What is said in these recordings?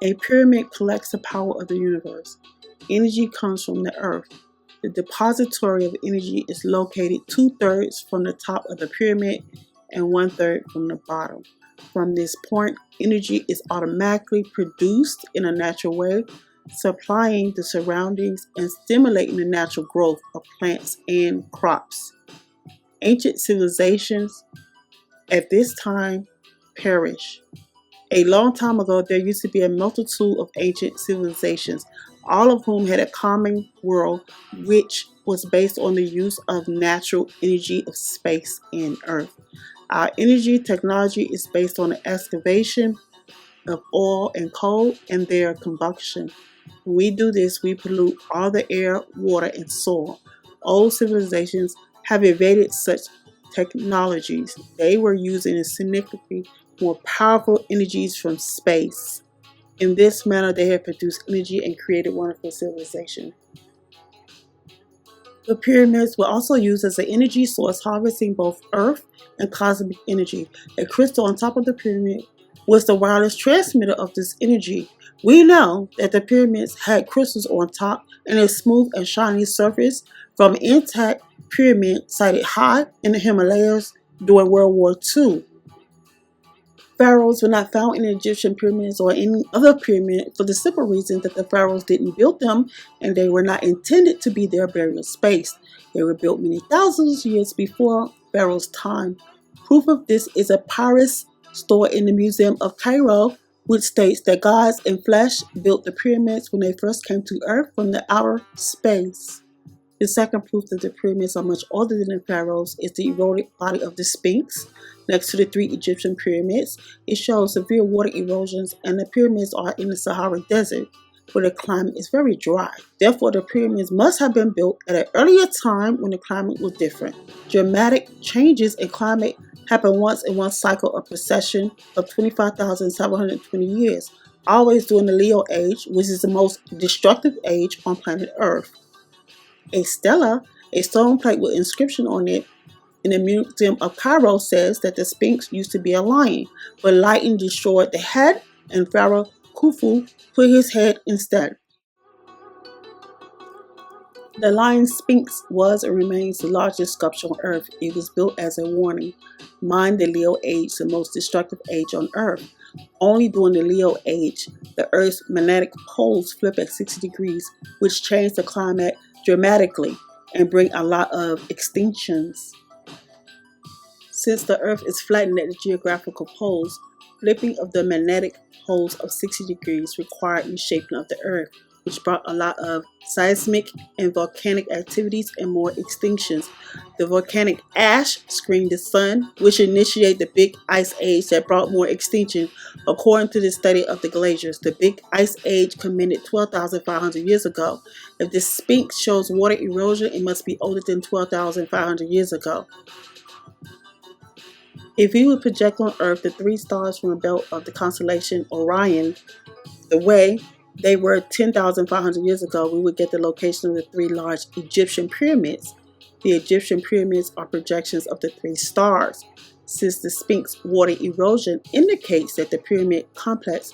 A pyramid collects the power of the universe. Energy comes from the earth. The depository of energy is located 2/3 from the top of the pyramid and 1/3 from the bottom. From this point, energy is automatically produced in a natural way, supplying the surroundings and stimulating the natural growth of plants and crops. Ancient civilizations at this time perish. A long time ago, there used to be a multitude of ancient civilizations, all of whom had a common world which was based on the use of natural energy of space and earth. Our energy technology is based on the excavation of oil and coal and their combustion. When we do this, we pollute all the air, water, and soil. Old civilizations have evaded such technologies. They were using significantly more powerful energies from space. In this manner, they have produced energy and created wonderful civilization. The pyramids were also used as an energy source, harvesting both earth and cosmic energy. A crystal on top of the pyramid was the wireless transmitter of this energy. We know that the pyramids had crystals on top and a smooth and shiny surface from an intact pyramid sited high in the Himalayas during World War II. Pharaohs were not found in the Egyptian pyramids or any other pyramid for the simple reason that the pharaohs didn't build them and they were not intended to be their burial space. They were built many thousands of years before Pharaoh's time. Proof of this is a papyrus stored in the Museum of Cairo, which states that gods in flesh built the pyramids when they first came to earth from the outer space. The second proof that the pyramids are much older than the pharaohs is the eroded body of the Sphinx next to the 3 Egyptian pyramids. It shows severe water erosions, and the pyramids are in the Sahara Desert, where the climate is very dry. Therefore, the pyramids must have been built at an earlier time when the climate was different. Dramatic changes in climate happen once in one cycle of precession of 25,720 years, always during the Leo age, which is the most destructive age on planet Earth. A stela, a stone plate with inscription on it in the Museum of Cairo, says that the Sphinx used to be a lion, but lightning destroyed the head and Pharaoh Khufu put his head instead. The lion Sphinx was and remains the largest sculpture on Earth. It was built as a warning. Mind the Leo age, the most destructive age on Earth. Only during the Leo age, the Earth's magnetic poles flip at 60 degrees, which change the climate dramatically and bring a lot of extinctions. Since the Earth is flattened at the geographical poles, flipping of the magnetic poles of 60 degrees required reshaping of the Earth, which brought a lot of seismic and volcanic activities and more extinctions. The volcanic ash screened the sun, which initiated the Big Ice Age that brought more extinction. According to the study of the glaciers, the Big Ice Age commenced 12,500 years ago. If the Sphinx shows water erosion, it must be older than 12,500 years ago. If we would project on Earth the 3 stars from the belt of the constellation Orion, the way they were 10,500 years ago, we would get the location of the 3 large Egyptian pyramids. The Egyptian pyramids are projections of the 3 stars. Since the Sphinx water erosion indicates that the pyramid complex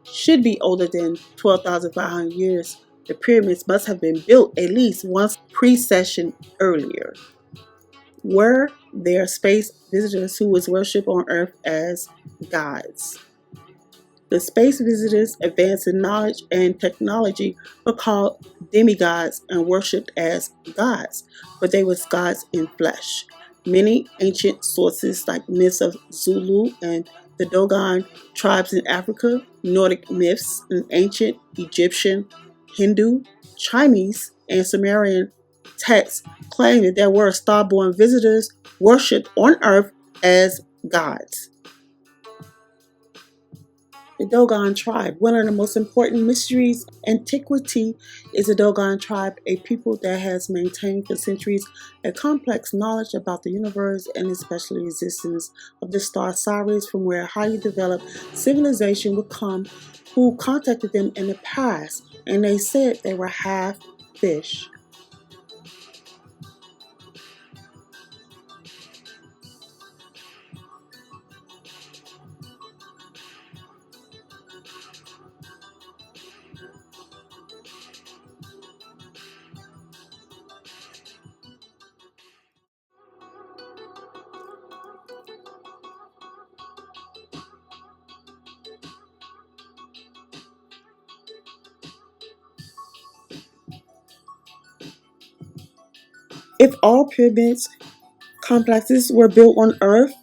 should be older than 12,500 years, the pyramids must have been built at least once precession earlier. Were there space visitors who was worshipped on Earth as gods? The space visitors advanced in knowledge and technology were called demigods and worshipped as gods, but they were gods in flesh. Many ancient sources like myths of Zulu and the Dogon tribes in Africa, Nordic myths, and ancient Egyptian, Hindu, Chinese, and Sumerian texts claim that there were starborn visitors worshipped on Earth as gods. The Dogon tribe. One of the most important mysteries of antiquity is the Dogon tribe, a people that has maintained for centuries a complex knowledge about the universe and especially the existence of the star Sirius, from where a highly developed civilization would come who contacted them in the past, and they said they were half fish. If all pyramids complexes were built on Earth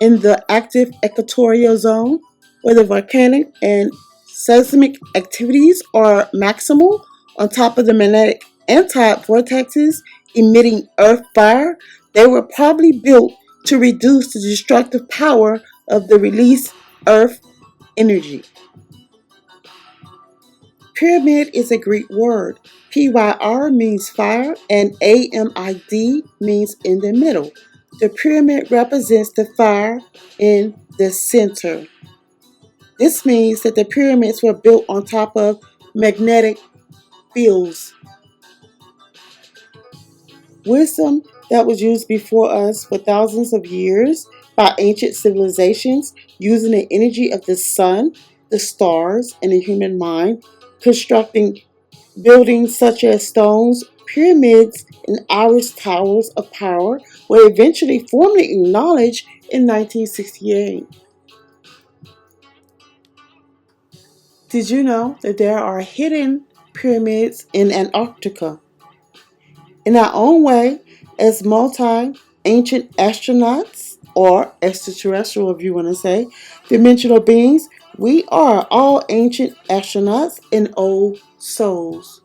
in the active equatorial zone, where the volcanic and seismic activities are maximal, on top of the magnetic anti-vortexes emitting Earth fire, they were probably built to reduce the destructive power of the released Earth energy. Pyramid is a Greek word. PYR means fire and AMID means in the middle. The pyramid represents the fire in the center. This means that the pyramids were built on top of magnetic fields. Wisdom that was used before us for thousands of years by ancient civilizations using the energy of the sun, the stars, and the human mind, constructing buildings such as stones, pyramids, and iris towers of power were eventually formally acknowledged in 1968. Did you know that there are hidden pyramids in Antarctica? In our own way, as multi ancient astronauts, or extraterrestrial if you want to say, dimensional beings, we are all ancient astronauts and old souls.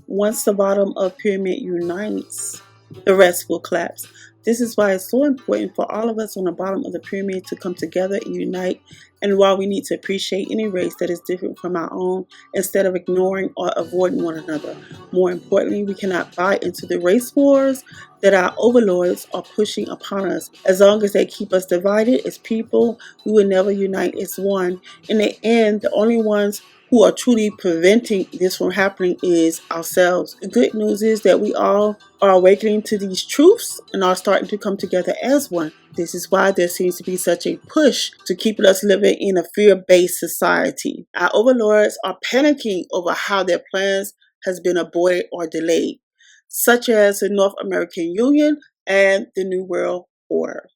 Once the bottom of pyramid unites, the rest will collapse. This is why it's so important for all of us on the bottom of the pyramid to come together and unite, and why we need to appreciate any race that is different from our own instead of ignoring or avoiding one another. More importantly, we cannot buy into the race wars that our overlords are pushing upon us. As long as they keep us divided as people, we will never unite as one. In the end, the only ones who are truly preventing this from happening is ourselves. The good news is that we all are awakening to these truths and are starting to come together as one. This is why there seems to be such a push to keep us living in a fear-based society. Our overlords are panicking over how their plans has been aborted or delayed, such as the North American Union and the New World Order.